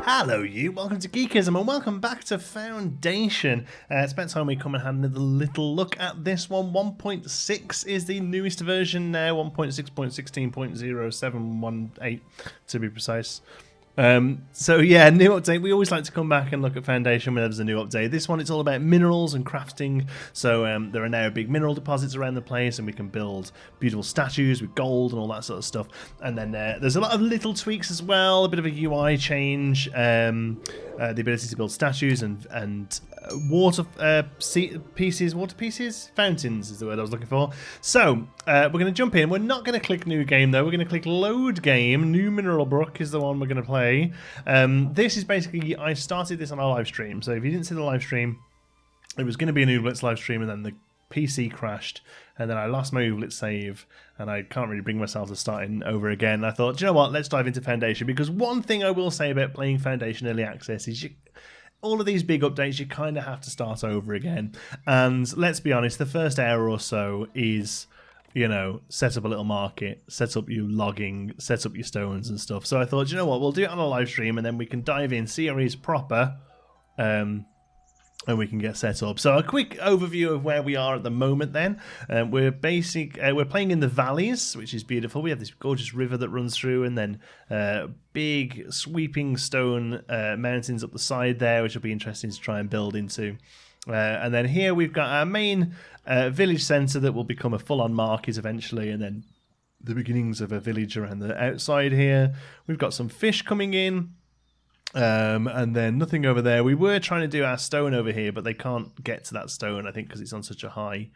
Hello you, welcome to Geekism and welcome back to Foundation. It's about time we come and have another little look at this one. 1.6 is the newest version now, 1.6.16.0718 to be precise. So yeah, new update. We always like to come back and look at Foundation when there's a new update. This one, it's all about minerals and crafting. So there are now big mineral deposits around the place, and we can build beautiful statues with gold and all that sort of stuff. And then there's a lot of little tweaks as well, a bit of a UI change, the ability to build statues and water pieces, fountains is the word I was looking for. So we're going to jump in. We're not going to click new game though. We're going to click load game. New Mineral Brook is the one we're going to play. This is basically, I started this on our live stream. So if you didn't see the live stream, it was going to be an Ooblet's live stream, and then the PC crashed, and then I lost my Ooblet save, and I can't really bring myself to starting over again. I thought, do you know what? Let's dive into Foundation, because one thing I will say about playing Foundation Early Access is all of these big updates, you kind of have to start over again. And let's be honest, the first hour or so is, you know, set up a little market, set up your logging, set up your stones and stuff. So I thought, you know what, we'll do it on a live stream and then we can dive in, series proper, and we can get set up. So a quick overview of where we are at the moment then. We're playing in the valleys, which is beautiful. We have this gorgeous river that runs through, and then big sweeping stone mountains up the side there, which will be interesting to try and build into. And then here we've got our main village centre that will become a full-on market eventually, and then the beginnings of a village around the outside here. We've got some fish coming in. And then nothing over there. We were trying to do our stone over here, but they can't get to that stone, I think, because it's on such a high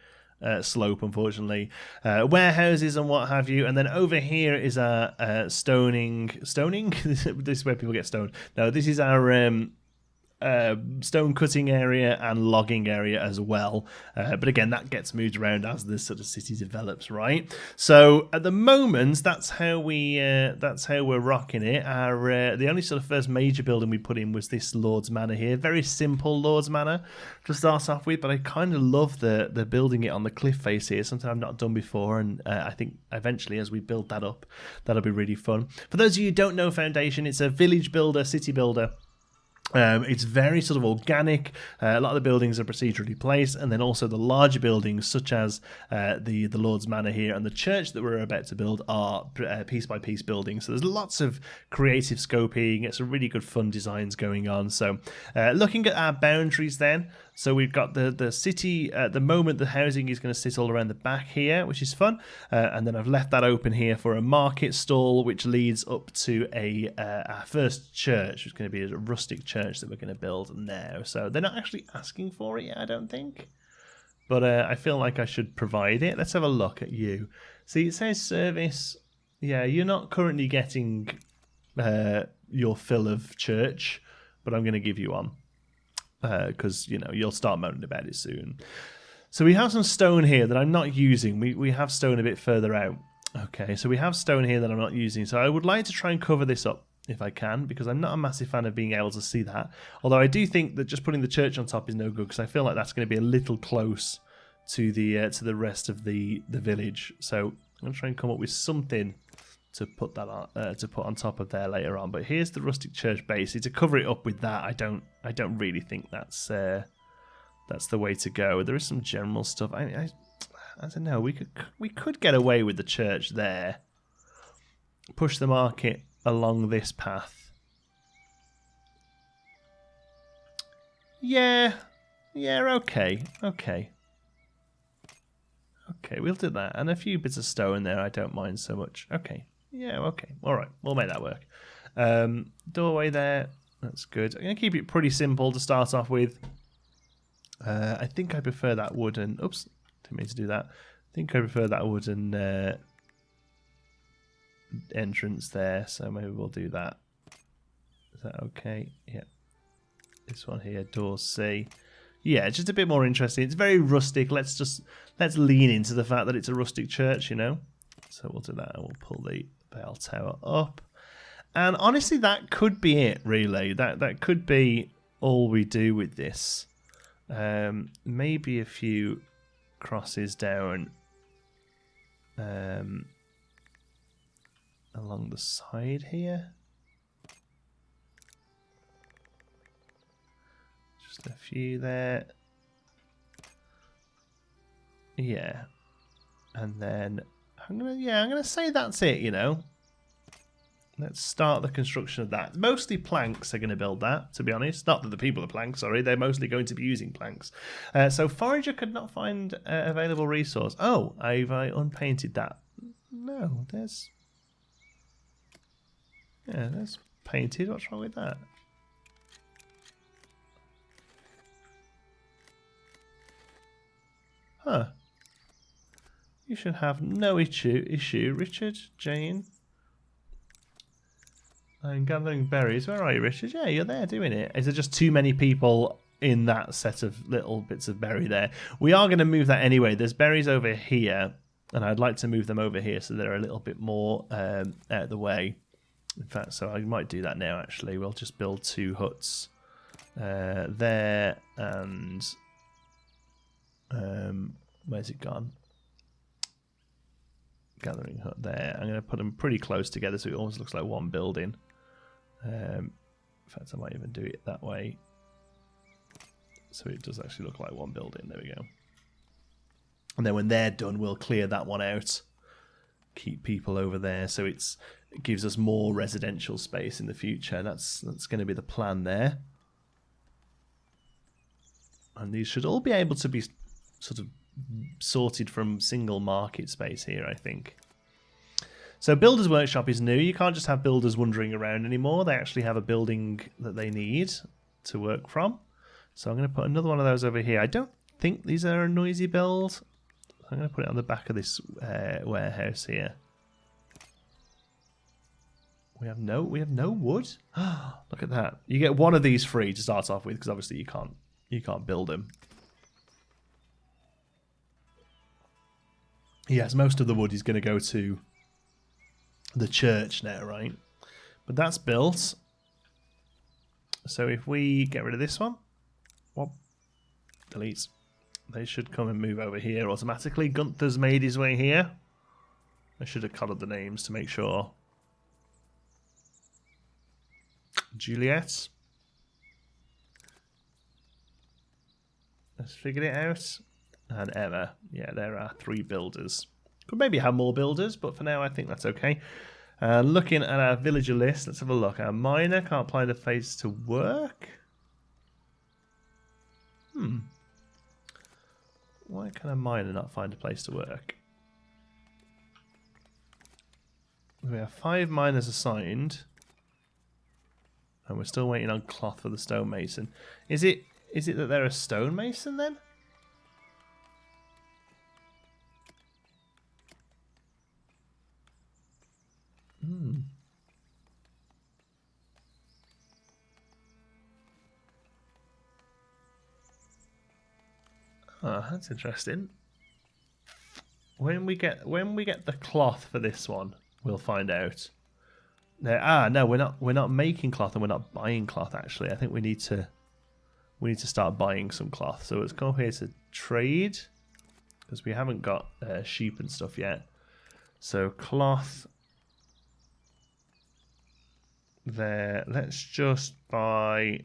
slope, unfortunately. Warehouses and what have you. And then over here is our stoning. This is where people get stoned. No, this is our stone cutting area and logging area as well, but again, that gets moved around as this sort of city develops, right? So at the moment, that's how we're rocking it. Our the only sort of first major building we put in was this Lord's Manor here. Very simple Lord's Manor to start off with, but I kind of love the building it on the cliff face here, something I've not done before, and I think eventually as we build that up, that'll be really fun. For those of you who don't know Foundation, it's a village builder, city builder. It's very sort of organic. A lot of the buildings are procedurally placed, and then also the larger buildings, such as the Lord's Manor here and the church that we're about to build, are piece by piece buildings. So there's lots of creative scoping. It's some really good fun designs going on. So looking at our boundaries then, so we've got the city. At the moment, the housing is going to sit all around the back here, which is fun. And then I've left that open here for a market stall, which leads up to our first church, which is going to be a rustic church that we're going to build now. So they're not actually asking for it yet, I don't think. But I feel like I should provide it. Let's have a look at you. See, it says service. Yeah, you're not currently getting your fill of church, but I'm going to give you one. Because, you know, you'll start moaning about it soon. So we have some stone here that I'm not using. We have stone a bit further out. Okay, so we have stone here that I'm not using. So I would like to try and cover this up if I can, because I'm not a massive fan of being able to see that. Although I do think that just putting the church on top is no good, because I feel like that's going to be a little close to the rest of the village. So I'm going to try and come up with something to put that on, to put on top of there later on. But here's the rustic church base. To cover it up with that, I don't really think that's the way to go. There is some general stuff. I don't know. We could get away with the church there. Push the market along this path. Yeah, okay, we'll do that. And a few bits of stone there, I don't mind so much. Okay, yeah, okay, all right, we'll make that work. Doorway there, that's good. I'm going to keep it pretty simple to start off with. I think I prefer that wooden... Oops, didn't mean to do that. I think I prefer that wooden entrance there, so maybe we'll do that. Is that okay? Yeah. This one here, door C. Yeah, just a bit more interesting. It's very rustic. Let's lean into the fact that it's a rustic church, you know. So we'll do that, and we'll pull the bell tower up. And honestly, that could be it, really. That could be all we do with this. Maybe a few crosses down along the side here. Just a few there. Yeah. And then I'm gonna say that's it, you know. Let's start the construction of that. Mostly planks are going to build that, to be honest. Not that the people are planks, sorry. They're mostly going to be using planks. So Forager could not find available resource. Oh, I've unpainted that. No, there's... Yeah, that's painted. What's wrong with that? Huh. You should have no issue. Richard, Jane... I'm gathering berries. Where are you, Richard? Yeah, you're there doing it. Is there just too many people in that set of little bits of berry there? We are going to move that anyway. There's berries over here, and I'd like to move them over here so they're a little bit more out of the way. In fact, so I might do that now, actually. We'll just build 2 huts there, and... where's it gone? Gathering hut there. I'm going to put them pretty close together so it almost looks like one building. In fact, I might even do it that way. So it does actually look like one building. There we go. And then when they're done, we'll clear that one out. Keep people over there. So it gives us more residential space in the future. That's going to be the plan there. And these should all be able to be sort of sorted from single market space here, I think. So Builder's Workshop is new. You can't just have builders wandering around anymore. They actually have a building that they need to work from. So I'm going to put another one of those over here. I don't think these are a noisy build. I'm going to put it on the back of this warehouse here. We have no wood. Look at that. You get one of these free to start off with because obviously you can't build them. Yes, most of the wood is going to go to the church now, right? But that's built. So if we get rid of this one, whoop, delete. They should come and move over here automatically. Gunther's made his way here. I should have coloured the names to make sure. Juliet. Let's figure it out. And Emma. Yeah, there are 3 builders. Could maybe have more builders, but for now I think that's okay. Looking at our villager list, let's have a look. Our miner can't find a place to work. Why can a miner not find a place to work? We have 5 miners assigned. And we're still waiting on cloth for the stonemason. Is it that they're a stonemason then? Oh, that's interesting. When we get the cloth for this one, we'll find out. No, we're not making cloth and we're not buying cloth actually. I think we need to start buying some cloth. So let's come up here to trade because we haven't got sheep and stuff yet. So cloth there. Let's just buy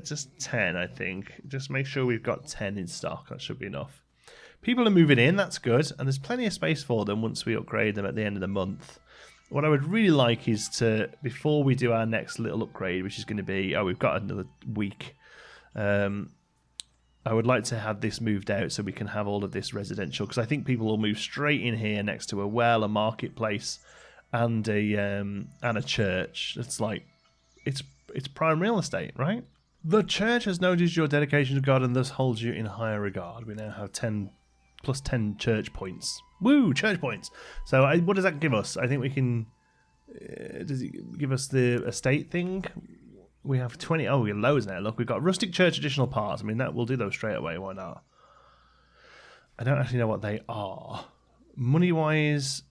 just 10, I think. Just make sure we've got 10 in stock. That should be enough. People are moving in. That's good. And there's plenty of space for them once we upgrade them at the end of the month. What I would really like is to, before we do our next little upgrade, which is going to be, we've got another week. I would like to have this moved out so we can have all of this residential. Because I think people will move straight in here next to a well, a marketplace, and a church. It's like, it's prime real estate, right? The church has noticed your dedication to God and thus holds you in higher regard. We now have 10 plus 10 church points. Woo, church points. So what does that give us? I think we can... does it give us the estate thing? We have 20... Oh, we have loads now. Look, we've got rustic church additional parts. I mean, we'll do those straight away. Why not? I don't actually know what they are. Money-wise...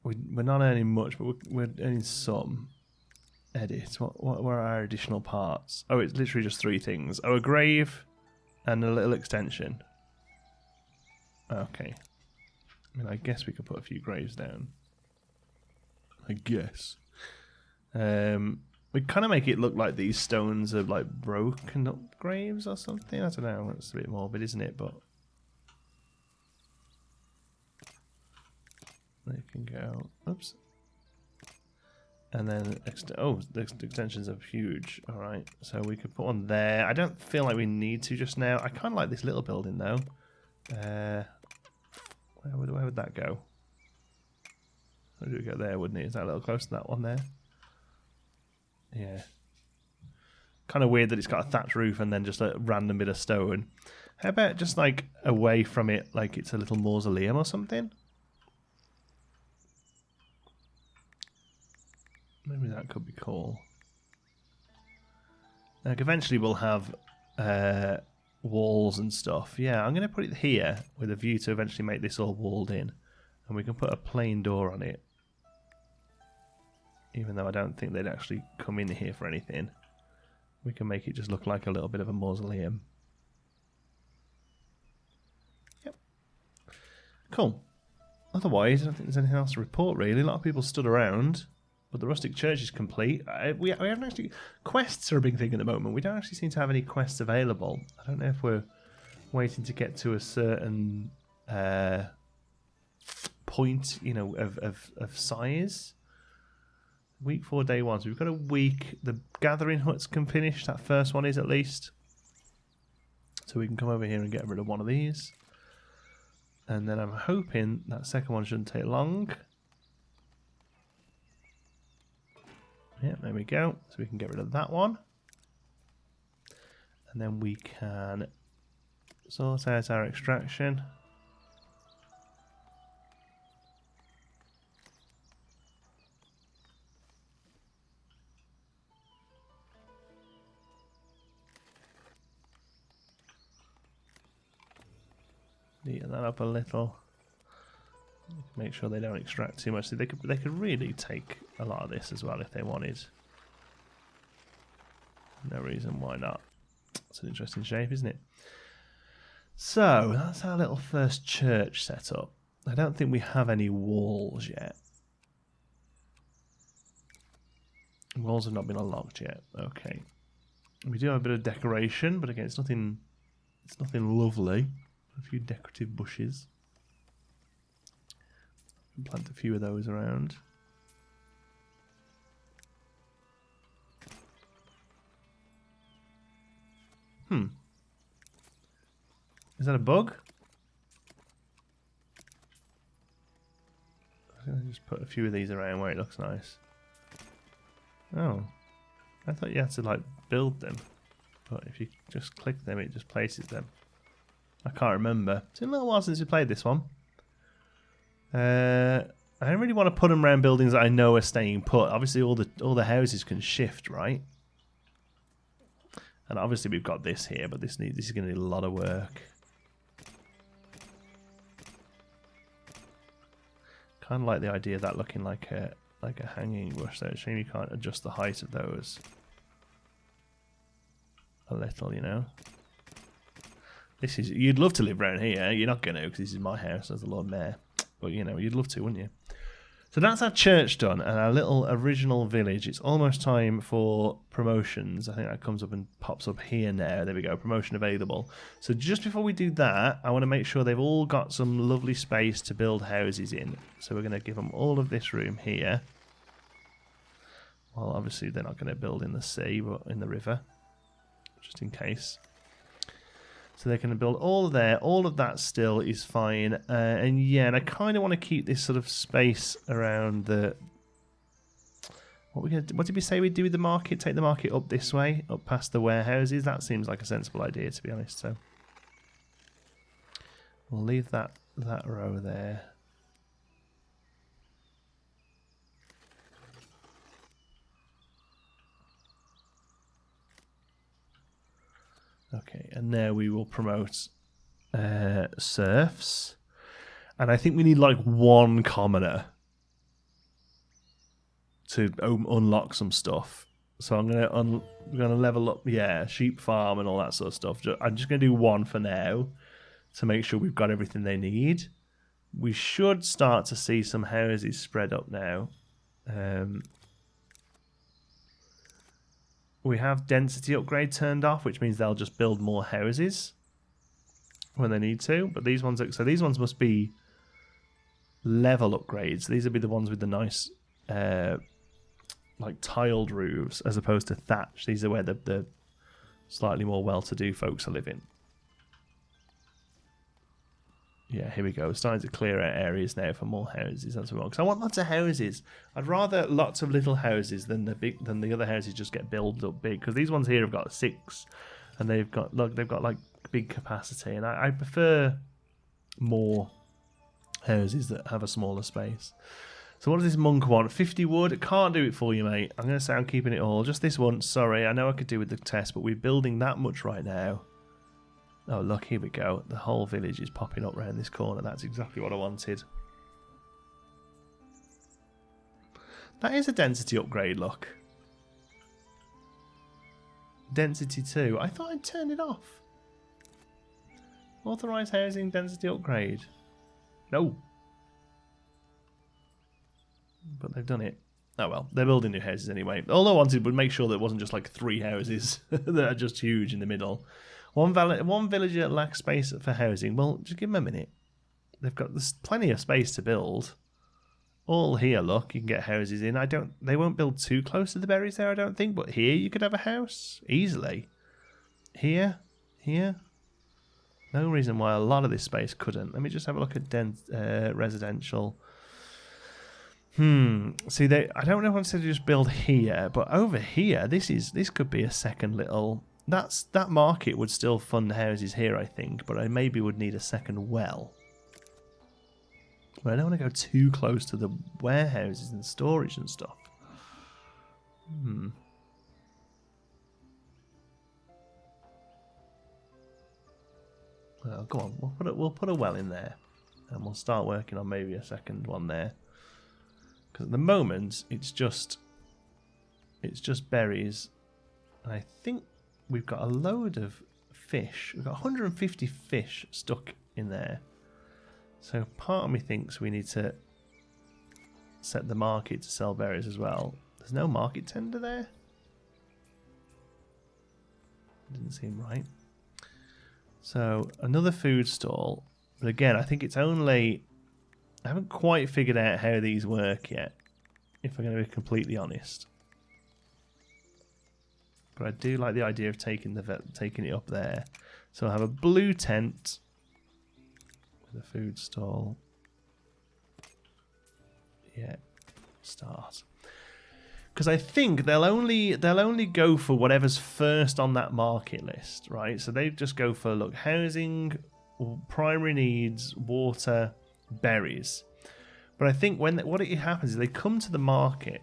We're not earning much, but we're earning some. Edit. What are our additional parts? Oh, it's literally just 3 things. Oh, a grave and a little extension. Okay. I mean, I guess we could put a few graves down. I guess. We kind of make it look like these stones are like broken up graves or something. I don't know. It's a bit morbid, isn't it? But they can go. Oops. And then, oh, the extensions are huge. All right, so we could put one there. I don't feel like we need to just now. I kind of like this little building though. Where would that go? Where do we go there? Wouldn't it? Is that a little close to that one there? Yeah. Kind of weird that it's got a thatch roof and then just a random bit of stone. How about just like away from it, like it's a little mausoleum or something? Maybe that could be cool. Like eventually we'll have walls and stuff. Yeah, I'm going to put it here with a view to eventually make this all walled in. And we can put a plain door on it. Even though I don't think they'd actually come in here for anything. We can make it just look like a little bit of a mausoleum. Yep. Cool. Otherwise, I don't think there's anything else to report really. A lot of people stood around. But the rustic church is complete. We haven't actually... Quests are a big thing at the moment. We don't actually seem to have any quests available. I don't know if we're waiting to get to a certain point, you know, of size. Week 4, day 1. So we've got a week. The gathering huts can finish. That first one is at least. So we can come over here and get rid of one of these. And then I'm hoping that second one shouldn't take long. Yeah, there we go. So we can get rid of that one. And then we can sort out our extraction. Neaten that up a little. Make sure they don't extract too much. They could really take a lot of this as well if they wanted. No reason why not. It's an interesting shape, isn't it? So that's our little first church set up. I don't think we have any walls yet. Walls have not been unlocked yet. Okay. We do have a bit of decoration, but again, it's nothing lovely. A few decorative bushes. Plant a few of those around. Is that a bug? I'm going to just put a few of these around where it looks nice. Oh. I thought you had to like build them. But if you just click them, it just places them. I can't remember. It's been a little while since we played this one. I don't really want to put them around buildings that I know are staying put. Obviously, all the houses can shift, right? And obviously, we've got this here, but this is going to need a lot of work. Kind of like the idea of that looking like a hanging bush. So it's a shame you can't adjust the height of those a little, you know. This is, you'd love to live around here. You're not going to, because this is my house as the Lord Mayor. But, you know, you'd love to, wouldn't you? So that's our church done, and our little original village. It's almost time for promotions. I think that comes up and pops up here now. There we go, promotion available. So just before we do that, I want to make sure they've all got some lovely space to build houses in. So we're going to give them all of this room here. Well, obviously they're not going to build in the sea, but in the river, just in case. So they're going to build all there. All of that still is fine. And yeah, and I kind of want to keep this sort of space around the... What did we say we'd do with the market? Take the market up this way, up past the warehouses. That seems like a sensible idea, to be honest. So we'll leave that row there. Okay, and there we will promote serfs. And I think we need like one commoner to unlock some stuff. So I'm gonna level up, yeah, sheep farm and all that sort of stuff. I'm just gonna do one for now to make sure we've got everything they need. We should start to see some houses spread up now. we have density upgrade turned off, which means they'll just build more houses when they need to. But these ones, so these ones must be level upgrades. These would be the ones with the nice, like tiled roofs as opposed to thatch. These are where the slightly more well-to-do folks are living. Yeah, here we go. We're starting to clear out areas now for more houses. That's what we want. Because I want lots of houses. I'd rather lots of little houses than the other houses just get built up big. Because these ones here have got 6, and they've got like big capacity, and I prefer more houses that have a smaller space. So what does this monk want? 50 wood? Can't do it for you, mate. I'm going to say I'm keeping it all. Just this once. Sorry, I know I could do with the test, but we're building that much right now. Oh, look, here we go. The whole village is popping up around this corner. That's exactly what I wanted. That is a density upgrade, look. Density 2. I thought I'd turned it off. Authorised housing density upgrade. No. But they've done it. Oh well, they're building new houses anyway. All I wanted would make sure that it wasn't just like 3 houses that are just huge in the middle. One villager lacks space for housing. Well, just give them a minute. There's plenty of space to build. All here, look, you can get houses in. They won't build too close to the berries there, I don't think. But here, you could have a house easily. Here. No reason why a lot of this space couldn't. Let me just have a look at residential. See, I don't know if I said to just build here, but over here, this could be a second little. That market would still fund houses here, I think, but I maybe would need a second well. But I don't want to go too close to the warehouses and storage and stuff. Well, go on. We'll put a well in there, and we'll start working on maybe a second one there. Because at the moment it's just berries, and I think we've got a load of fish. We've got 150 fish stuck in there. So part of me thinks we need to set the market to sell berries as well. There's no market tender there. Didn't seem right. So another food stall. But again, I think it's only... I haven't quite figured out how these work yet, if I'm going to be completely honest. But I do like the idea of taking it up there. So I'll have a blue tent with a food stall. Yeah, start. Because I think they'll only go for whatever's first on that market list, right? So they just go for, look, housing, primary needs, water, berries. But I think what it happens is they come to the market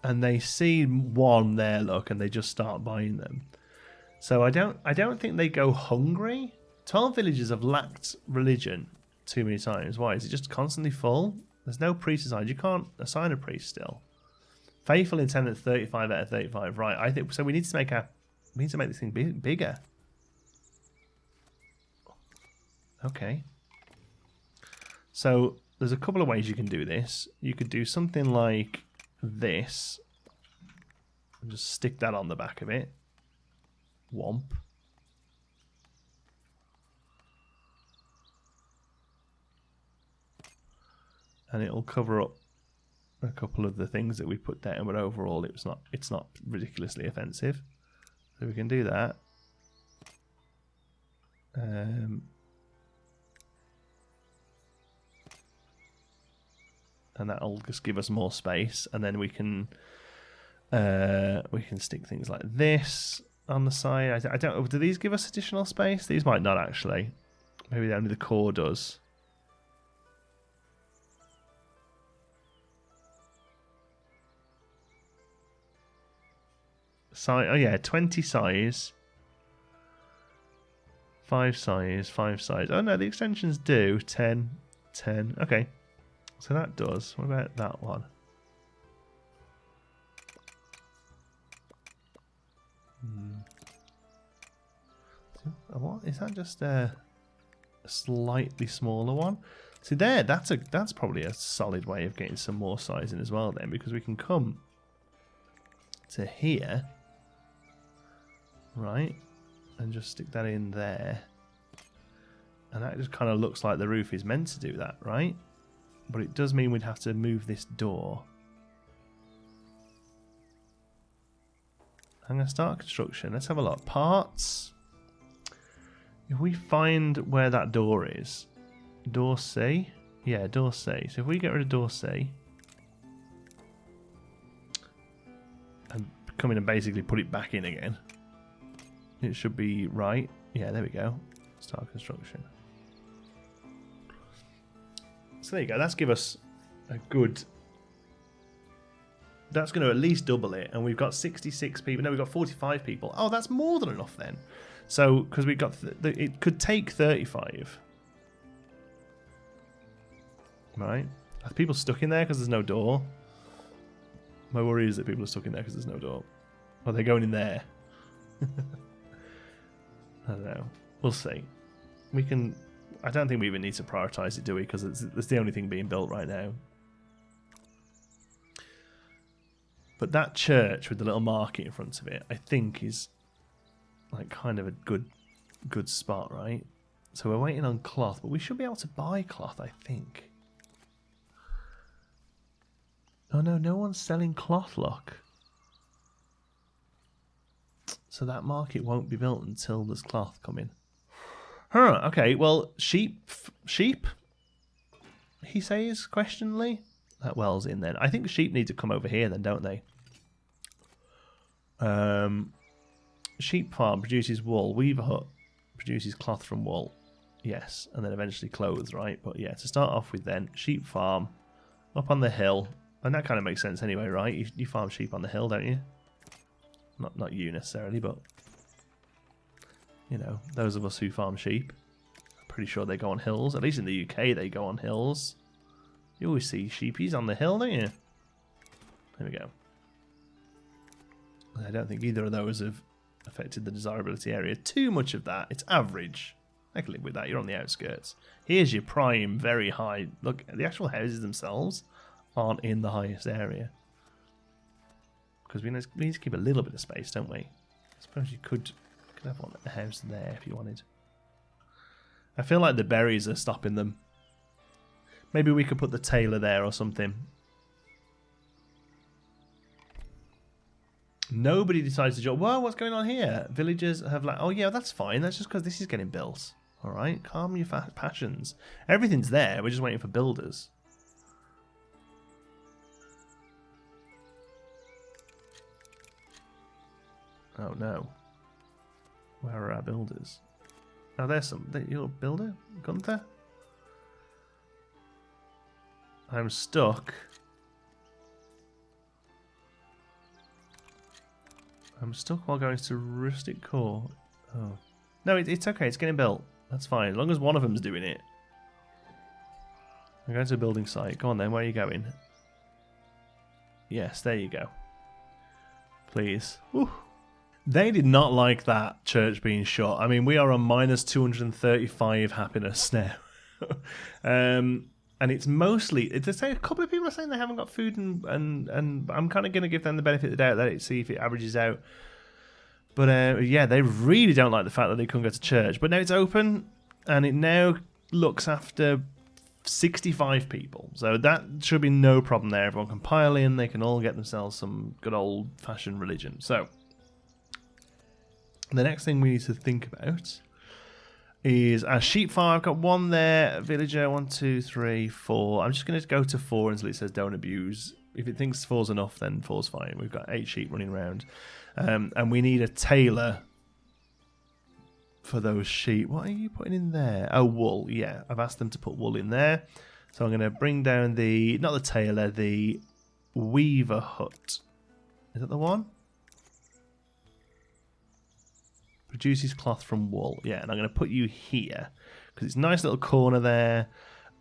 and they see one there, look, and they just start buying them. So I don't think they go hungry. 12 villages have lacked religion too many times. Why? Is it just constantly full? There's no priest assigned. You can't assign a priest still. Faithful intent at 35 out of 35. Right. I think so. We need to make this thing bigger. Okay. So there's a couple of ways you can do this. You could do something like this and just stick that on the back of it. Womp. And it'll cover up a couple of the things that we put down, but overall it's not ridiculously offensive. So we can do that. And that'll just give us more space, and then we can stick things like this on the side. I don't. Do these give us additional space? These might not actually. Maybe only the core does. Size. Oh yeah, 20 size. 5 size. 5 size. Oh no, the extensions do 10. 10. Okay. So that does. What about that one? What is that? Just a slightly smaller one. See there, that's probably a solid way of getting some more size in as well. Then, because we can come to here. Right. And just stick that in there. And that just kind of looks like the roof is meant to do that, right? But it does mean we'd have to move this door. I'm going to start construction. Let's have a look. Parts. If we find where that door is. Door C? Yeah, door C. So if we get rid of door C. And come in and basically put it back in again. It should be right. Yeah, there we go. Start construction. So there you go. That's give us a good... That's going to at least double it. And we've got 66 people. No, we've got 45 people. Oh, that's more than enough then. So, because we've got... it could take 35. Right. Are people stuck in there because there's no door? My worry is that people are stuck in there because there's no door. Or they're going in there. I don't know. We'll see. We can... I don't think we even need to prioritise it, do we? Because it's the only thing being built right now. But that church with the little market in front of it, I think is like kind of a good spot, right? So we're waiting on cloth, but we should be able to buy cloth, I think. Oh no, no one's selling cloth, look. So that market won't be built until there's cloth coming. Huh, okay, well, sheep? He says, questioningly. That well's in then. I think sheep need to come over here then, don't they? Sheep farm produces wool. Weaver hut produces cloth from wool. Yes, and then eventually clothes, right? But yeah, to start off with then, sheep farm up on the hill. And that kind of makes sense anyway, right? You farm sheep on the hill, don't you? Not you necessarily, but... You know, those of us who farm sheep. I'm pretty sure they go on hills. At least in the UK, they go on hills. You always see sheepies on the hill, don't you? There we go. I don't think either of those have affected the desirability area too much of that. It's average. I can live with that. You're on the outskirts. Here's your prime, very high. Look, the actual houses themselves aren't in the highest area. Because we need to keep a little bit of space, don't we? I suppose you could have a house there if you wanted. I feel like the berries are stopping them. Maybe we could put the tailor there or something. Nobody decides to join. Whoa, what's going on here? Villagers have like, oh yeah, that's fine. That's just because this is getting built. All right, calm your passions. Everything's there. We're just waiting for builders. Oh no. Where are our builders? Oh, there's some. You're a builder? Gunther? I'm stuck. I'm stuck while going to rustic core. Oh. No, it's okay. It's getting built. That's fine. As long as one of them's doing it. I'm going to a building site. Go on then. Where are you going? Yes, there you go. Please. Woo. They did not like that church being shot. I mean, we are on minus 235 happiness now. And it's mostly, a couple of people are saying they haven't got food, and I'm kind of going to give them the benefit of the doubt, let it see if it averages out. But yeah, they really don't like the fact that they couldn't go to church. But now it's open, and it now looks after 65 people. So that should be no problem there. Everyone can pile in, they can all get themselves some good old-fashioned religion. So the next thing we need to think about is a sheep farm. I've got one there, villager, 1, 2, 3, 4. I'm just going to go to 4 until it says don't abuse. If it thinks 4's enough, then 4's fine. We've got 8 sheep running around. And we need a tailor for those sheep. What are you putting in there? Oh, wool. Yeah, I've asked them to put wool in there. So I'm going to bring down the, not the tailor, the weaver hut. Is that the one? Produces cloth from wool. Yeah, and I'm going to put you here because it's a nice little corner there.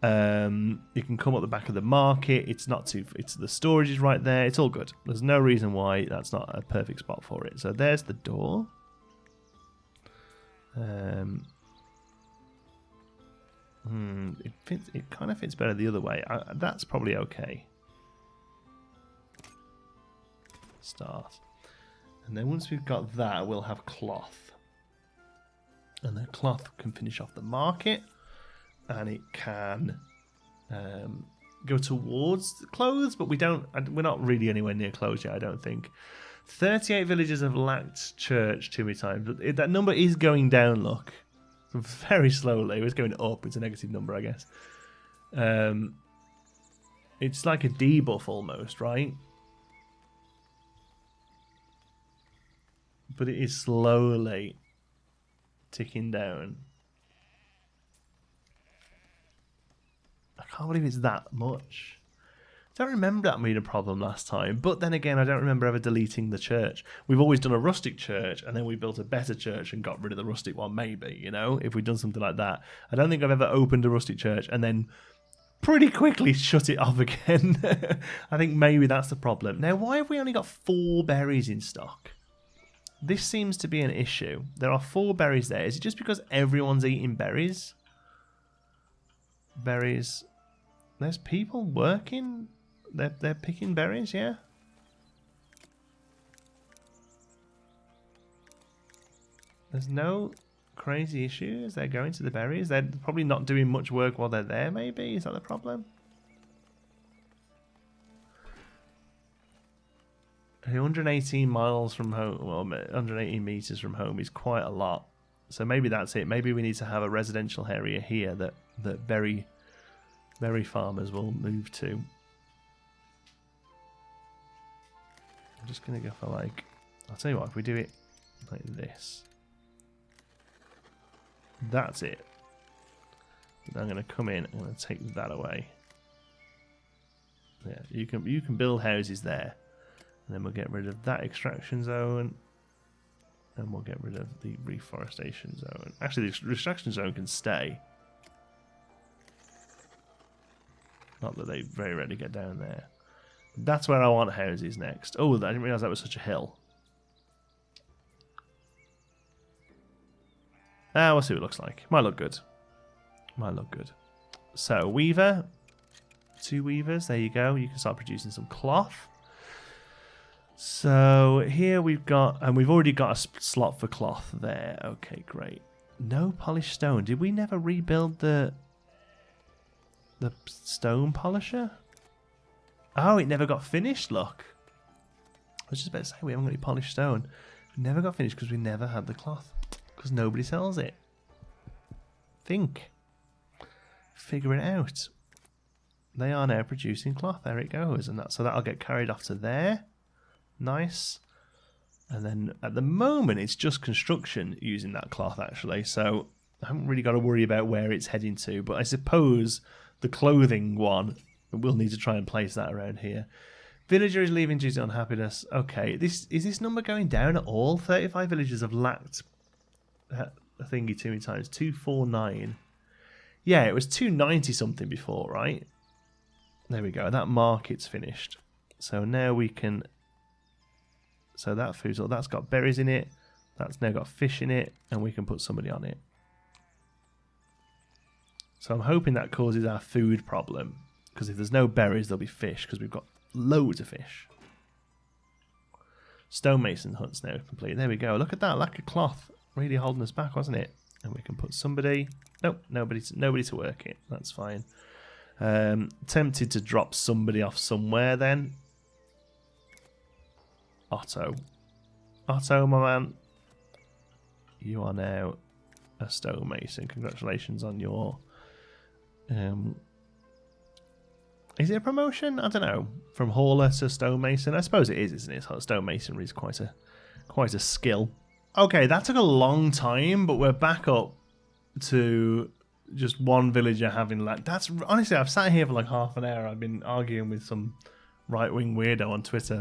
You can come up the back of the market. It's not too. The storage is right there. It's all good. There's no reason why that's not a perfect spot for it. So there's the door. It fits. It kind of fits better the other way. That's probably okay. Start. And then once we've got that, we'll have cloth. And the cloth can finish off the market. And it can go towards the clothes, but we're not really anywhere near clothes yet, I don't think. 38 villages have lacked church too many times. But that number is going down, look. Very slowly. It's going up. It's a negative number, I guess. It's like a debuff almost, right? But it is slowly ticking down. I can't believe it's that much. I don't remember that being a problem last time. But then again, I don't remember ever deleting the church. We've always done a rustic church, and then we built a better church and got rid of the rustic one, maybe, you know, if we'd done something like that. I don't think I've ever opened a rustic church and then pretty quickly shut it off again. I think maybe that's the problem. Now, why have we only got 4 berries in stock? This seems to be an issue. There are 4 berries there. Is it just because everyone's eating berries? Berries. There's people working. They're picking berries, yeah? There's no crazy issues. They're going to the berries. They're probably not doing much work while they're there, maybe? Is that the problem? 118 miles from home, well, 118 meters from home is quite a lot. So maybe that's it. Maybe we need to have a residential area here that berry farmers will move to. I'm just going to go for like, I'll tell you what, if we do it like this. That's it. And I'm going to come in, I'm going to take that away. Yeah, you can build houses there. And then we'll get rid of that extraction zone. And we'll get rid of the reforestation zone. Actually, the extraction zone can stay. Not that they very rarely get down there. That's where I want houses next. Oh, I didn't realise that was such a hill. We'll see what it looks like. Might look good. Might look good. So, weaver. 2 weavers. There you go. You can start producing some cloth. So here we've got, and we've already got a slot for cloth there. Okay, great. No polished stone. Did we never rebuild the stone polisher? Oh, it never got finished, look. I was just about to say, we haven't got any polished stone. It never got finished because we never had the cloth. Because nobody sells it. Think. Figure it out. They are now producing cloth. There it goes. And so that'll get carried off to there. Nice. And then at the moment it's just construction using that cloth actually, so I haven't really got to worry about where it's heading to, but I suppose the clothing one, we'll need to try and place that around here. Villager is leaving due to unhappiness. Okay, is this number going down at all? 35 villagers have lacked a thingy too many times. 249. Yeah, it was 290 something before, right? There we go. That market's finished. So now we can... So that food's all, that's got berries in it. That's now got fish in it, and we can put somebody on it. So I'm hoping that causes our food problem, because if there's no berries, there'll be fish, because we've got loads of fish. Stonemason hunt's now complete. There we go. Look at that, lack of cloth, really holding us back, wasn't it? And we can put somebody. Nope, nobody to work it. That's fine. Tempted to drop somebody off somewhere then. Otto, my man, you are now a stonemason. Congratulations on your... is it a promotion? I don't know. From hauler to stonemason? I suppose it is, isn't it? Stonemasonry is quite a skill. Okay, that took a long time, but we're back up to just one villager having like... That's honestly, I've sat here for like half an hour. I've been arguing with some right-wing weirdo on Twitter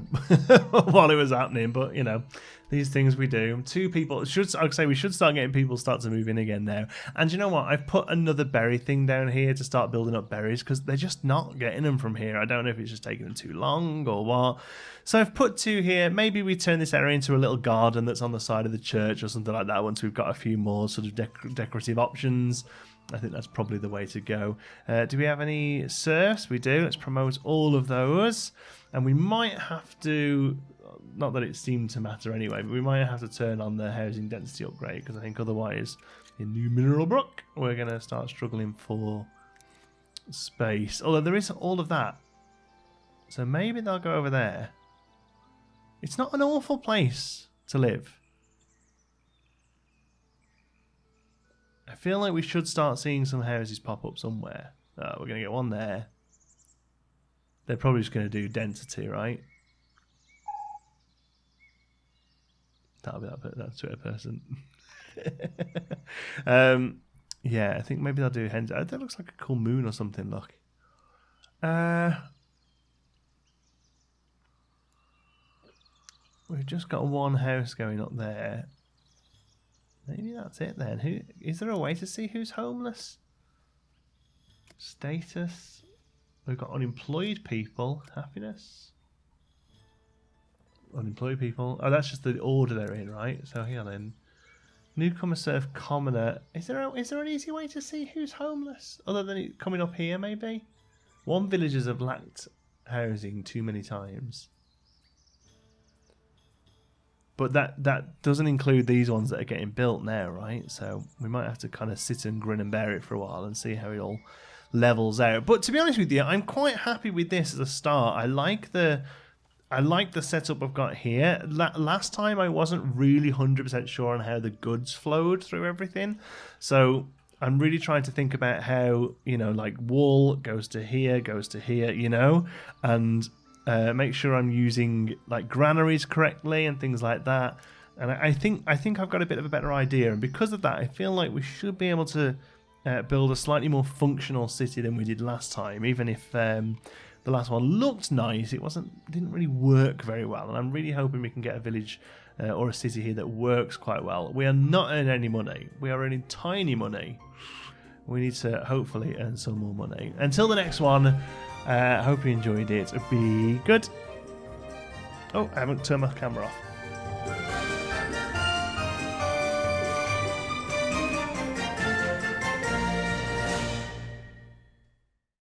while it was happening, but you know, these things we do. 2 people I'd say we should start getting people start to move in again now. And you know what, I've put another berry thing down here to start building up berries because they're just not getting them from here. I don't know if it's just taking them too long or what. So I've put 2 here. Maybe we turn this area into a little garden that's on the side of the church or something like that once we've got a few more sort of decorative options. I think that's probably the way to go. Do we have any serfs? We do. Let's promote all of those. And we might have to... not that it seemed to matter anyway, but we might have to turn on the housing density upgrade, because I think otherwise in New Mineralbrook we're going to start struggling for space. Although there is all of that. So maybe they'll go over there. It's not an awful place to live. I feel like we should start seeing some houses pop up somewhere. We're going to get one there. They're probably just going to do density, right? That'll be that Twitter person. Yeah, I think maybe they'll do hens. That looks like a cool moon or something, look. We've just got one house going up there. Maybe that's it then. Who is there a way to see who's homeless? Status. We've got unemployed people. Happiness. Unemployed people. Oh, that's just the order they're in, right? So here then. Newcomer serve commoner. Is there an easy way to see who's homeless? Other than it coming up here, maybe? One villagers have lacked housing too many times. But that doesn't include these ones that are getting built now, right? So we might have to kind of sit and grin and bear it for a while and see how it all levels out. But to be honest with you, I'm quite happy with this as a start. I like the setup I've got here. Last time I wasn't really 100% sure on how the goods flowed through everything. So I'm really trying to think about how, you know, like wool goes to here, you know, and make sure I'm using like granaries correctly and things like that. And I think I've got a bit of a better idea. And because of that, I feel like we should be able to build a slightly more functional city than we did last time. Even if the last one looked nice, didn't really work very well. And I'm really hoping we can get a village or a city here that works quite well. We are not earning any money. We are earning tiny money. We need to hopefully earn some more money. Until the next one. Hope you enjoyed it. Be good. Oh, I haven't turned my camera off.